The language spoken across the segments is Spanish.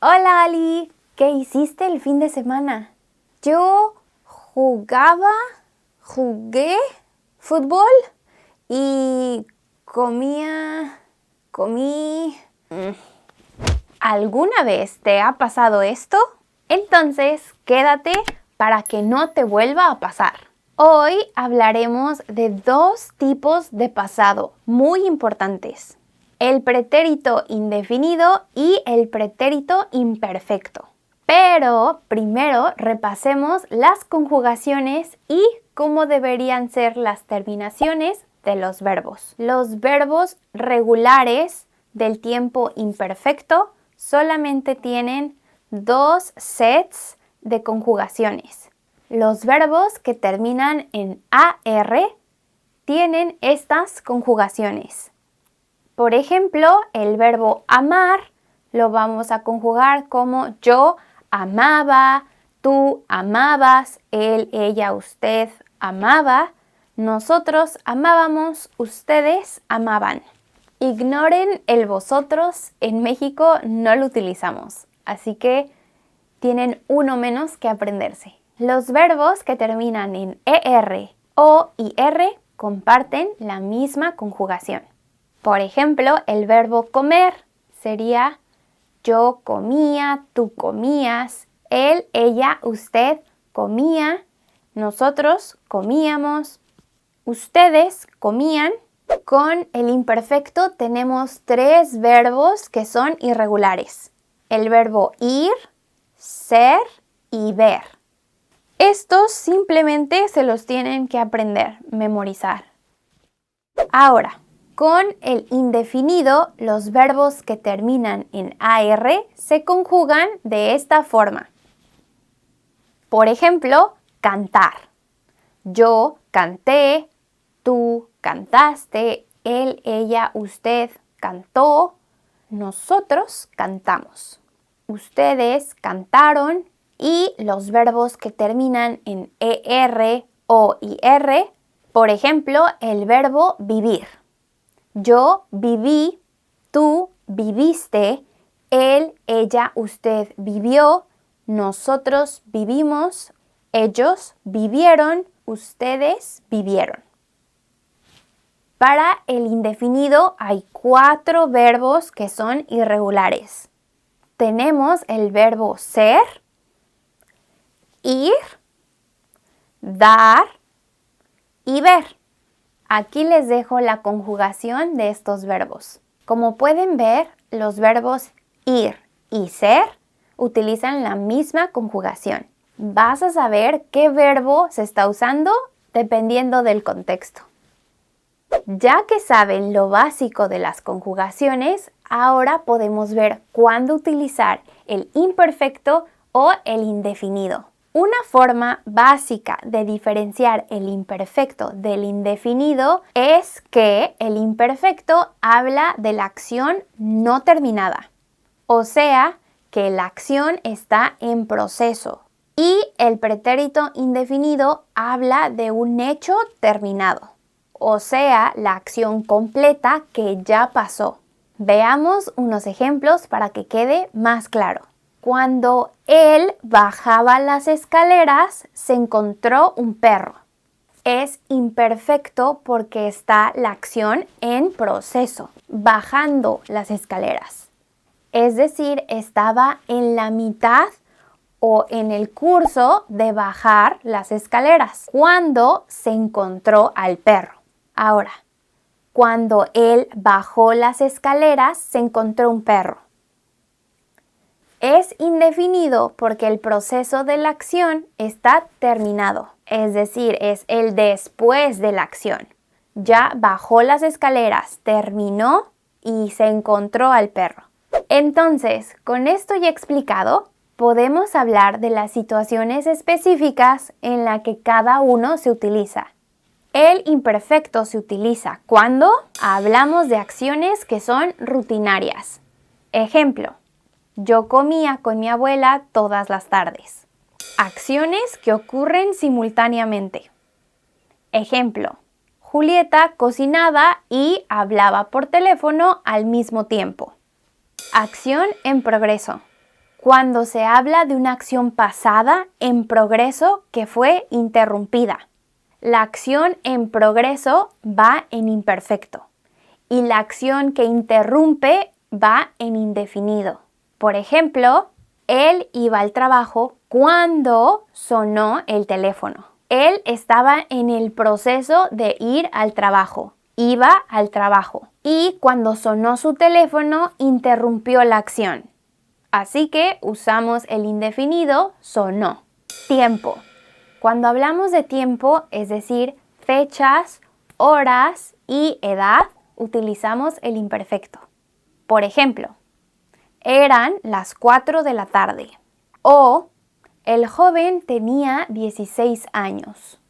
Hola Ali, ¿qué hiciste el fin de semana? Yo jugué fútbol y comí. ¿Alguna vez te ha pasado esto? Entonces, quédate para que no te vuelva a pasar. Hoy hablaremos de dos tipos de pasado muy importantes: el pretérito indefinido y el pretérito imperfecto. Pero primero repasemos las conjugaciones y cómo deberían ser las terminaciones de los verbos. Los verbos regulares del tiempo imperfecto solamente tienen dos sets de conjugaciones. Los verbos que terminan en AR tienen estas conjugaciones. Por ejemplo, el verbo amar lo vamos a conjugar como yo amaba, tú amabas, él, ella, usted amaba, nosotros amábamos, ustedes amaban. Ignoren el vosotros, en México no lo utilizamos, así que tienen uno menos que aprenderse. Los verbos que terminan en ER o IR comparten la misma conjugación. Por ejemplo, el verbo comer sería yo comía, tú comías, él, ella, usted comía, nosotros comíamos, ustedes comían. Con el imperfecto tenemos tres verbos que son irregulares: el verbo ir, ser y ver. Estos simplemente se los tienen que aprender, memorizar. Ahora, con el indefinido, los verbos que terminan en AR se conjugan de esta forma. Por ejemplo, cantar. Yo canté, tú cantaste, él, ella, usted cantó, nosotros cantamos. Ustedes cantaron. Y los verbos que terminan en ER o IR, por ejemplo, el verbo vivir. Yo viví, tú viviste, él, ella, usted vivió, nosotros vivimos, ellos vivieron, ustedes vivieron. Para el indefinido hay 4 verbos que son irregulares. Tenemos el verbo ser, ir, dar y ver. Aquí les dejo la conjugación de estos verbos. Como pueden ver, los verbos ir y ser utilizan la misma conjugación. Vas a saber qué verbo se está usando dependiendo del contexto. Ya que saben lo básico de las conjugaciones, ahora podemos ver cuándo utilizar el imperfecto o el indefinido. Una forma básica de diferenciar el imperfecto del indefinido es que el imperfecto habla de la acción no terminada, o sea, que la acción está en proceso, y el pretérito indefinido habla de un hecho terminado, o sea, la acción completa que ya pasó. Veamos unos ejemplos para que quede más claro. Cuando él bajaba las escaleras, se encontró un perro. Es imperfecto porque está la acción en proceso, bajando las escaleras. Es decir, estaba en la mitad o en el curso de bajar las escaleras cuando se encontró al perro. Ahora, cuando él bajó las escaleras, se encontró un perro. Es indefinido porque el proceso de la acción está terminado, es decir, es el después de la acción. Ya bajó las escaleras, terminó y se encontró al perro. Entonces, con esto ya explicado, podemos hablar de las situaciones específicas en las que cada uno se utiliza. El imperfecto se utiliza cuando hablamos de acciones que son rutinarias. Ejemplo: yo comía con mi abuela todas las tardes. Acciones que ocurren simultáneamente. Ejemplo: Julieta cocinaba y hablaba por teléfono al mismo tiempo. Acción en progreso. cuando se habla de una acción pasada en progreso que fue interrumpida. La acción en progreso va en imperfecto y la acción que interrumpe va en indefinido. Por ejemplo, él iba al trabajo cuando sonó el teléfono. Él estaba en el proceso de ir al trabajo. Iba al trabajo. Y cuando sonó su teléfono, interrumpió la acción. Así que usamos el indefinido sonó. Tiempo. Cuando hablamos de tiempo, es decir, fechas, horas y edad, utilizamos el imperfecto. Por ejemplo, eran las 4 de la tarde o el joven tenía 16 años.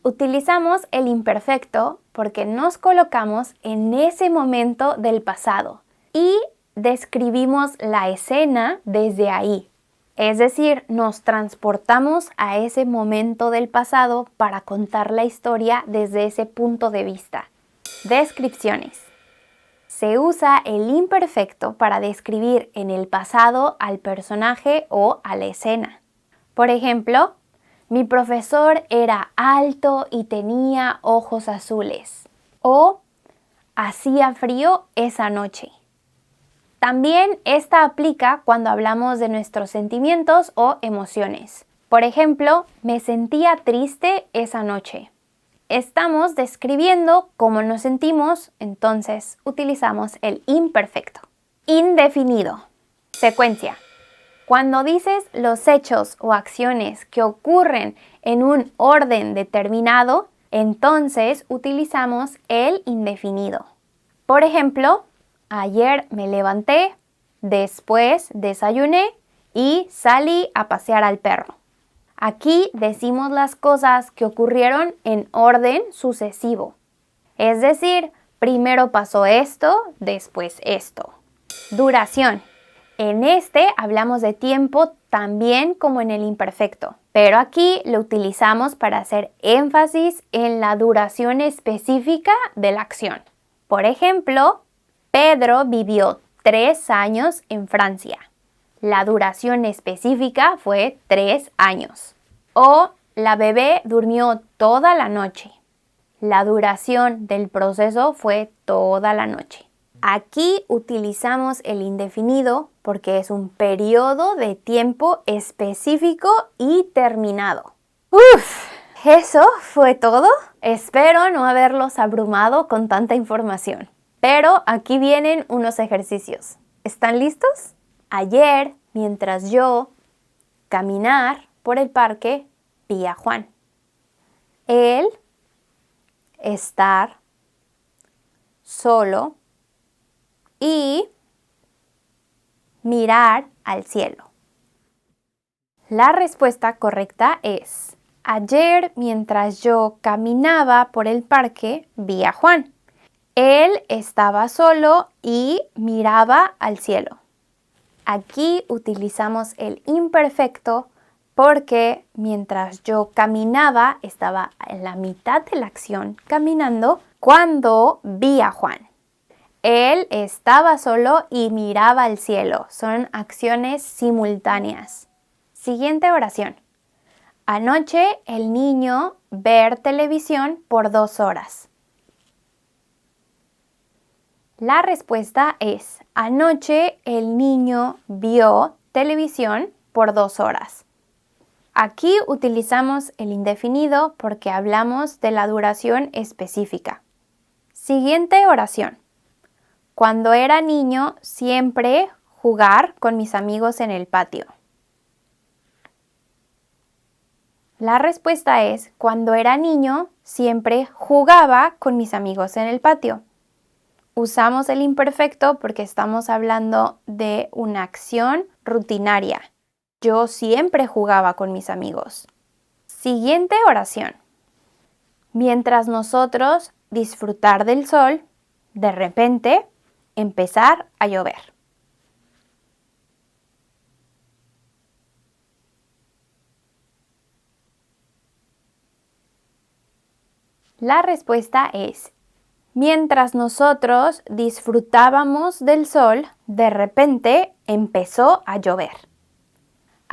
Utilizamos el imperfecto porque nos colocamos en ese momento del pasado y describimos la escena desde ahí. Es decir, nos transportamos a ese momento del pasado para contar la historia desde ese punto de vista. Descripciones. Se usa el imperfecto para describir en el pasado al personaje o a la escena. Por ejemplo, mi profesor era alto y tenía ojos azules. O hacía frío esa noche. También esta aplica cuando hablamos de nuestros sentimientos o emociones. Por ejemplo, me sentía triste esa noche. Estamos describiendo cómo nos sentimos, entonces utilizamos el imperfecto. Indefinido. Secuencia. Cuando dices los hechos o acciones que ocurren en un orden determinado, entonces utilizamos el indefinido. Por ejemplo, ayer me levanté, después desayuné y salí a pasear al perro. Aquí decimos las cosas que ocurrieron en orden sucesivo. Es decir, primero pasó esto, después esto. Duración. En este hablamos de tiempo también como en el imperfecto, pero aquí lo utilizamos para hacer énfasis en la duración específica de la acción. Por ejemplo, Pedro vivió 3 años en Francia. La duración específica fue 3 años. O la bebé durmió toda la noche. La duración del proceso fue toda la noche. Aquí utilizamos el indefinido porque es un periodo de tiempo específico y terminado. Eso fue todo. Espero no haberlos abrumado con tanta información. Pero aquí vienen unos ejercicios. ¿Están listos? Ayer, mientras yo caminar por el parque, vi a Juan. Él estar solo y mirar al cielo. La respuesta correcta es: ayer, mientras yo caminaba por el parque, vi a Juan. Él estaba solo y miraba al cielo. Aquí utilizamos el imperfecto porque mientras yo caminaba, estaba en la mitad de la acción caminando cuando vi a Juan. Él estaba solo y miraba al cielo. Son acciones simultáneas. Siguiente oración. Anoche el niño ver televisión por 2 horas. La respuesta es: anoche el niño vio televisión por 2 horas. Aquí utilizamos el indefinido porque hablamos de la duración específica. Siguiente oración. Cuando era niño, siempre jugar con mis amigos en el patio. La respuesta es: cuando era niño, siempre jugaba con mis amigos en el patio. Usamos el imperfecto porque estamos hablando de una acción rutinaria. Yo siempre jugaba con mis amigos. Siguiente oración. Mientras nosotros disfrutar del sol, de repente empezar a llover. La respuesta es: mientras nosotros disfrutábamos del sol, de repente empezó a llover.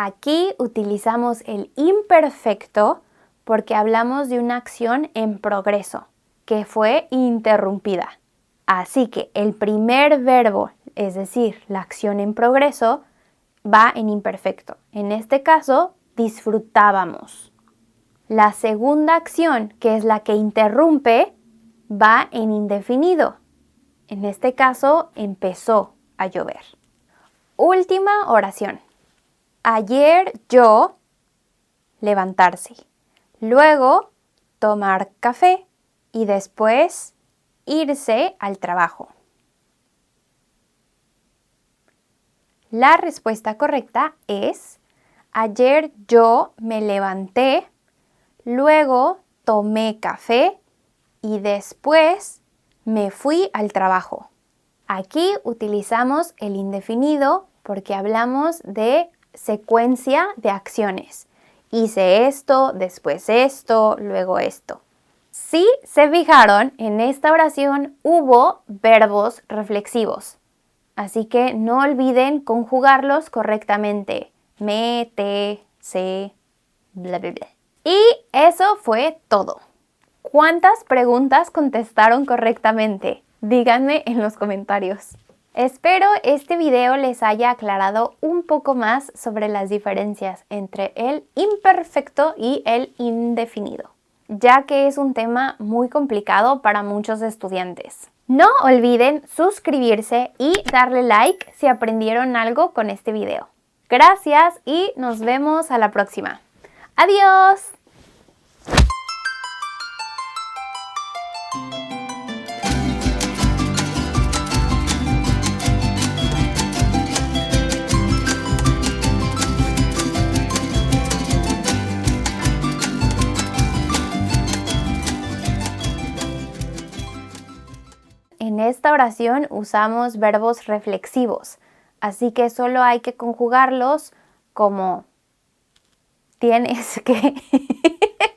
Aquí utilizamos el imperfecto porque hablamos de una acción en progreso que fue interrumpida. Así que el primer verbo, es decir, la acción en progreso, va en imperfecto. En este caso, disfrutábamos. La segunda acción, que es la que interrumpe, va en indefinido. En este caso, empezó a llover. Última oración. Ayer yo, levantarse. Luego, tomar café y después irse al trabajo. La respuesta correcta es: ayer yo me levanté, luego tomé café y después me fui al trabajo. Aquí utilizamos el indefinido porque hablamos de secuencia de acciones. Hice esto, después esto, luego esto. Si se fijaron, en esta oración hubo verbos reflexivos. Así que no olviden conjugarlos correctamente. Me, te, se, bla, bla, bla. Y eso fue todo. ¿Cuántas preguntas contestaron correctamente? Díganme en los comentarios. Espero este video les haya aclarado un poco más sobre las diferencias entre el imperfecto y el indefinido, ya que es un tema muy complicado para muchos estudiantes. No olviden suscribirse y darle like si aprendieron algo con este video. Gracias y nos vemos a la próxima. ¡Adiós! En esta oración usamos verbos reflexivos, así que solo hay que conjugarlos como tienes que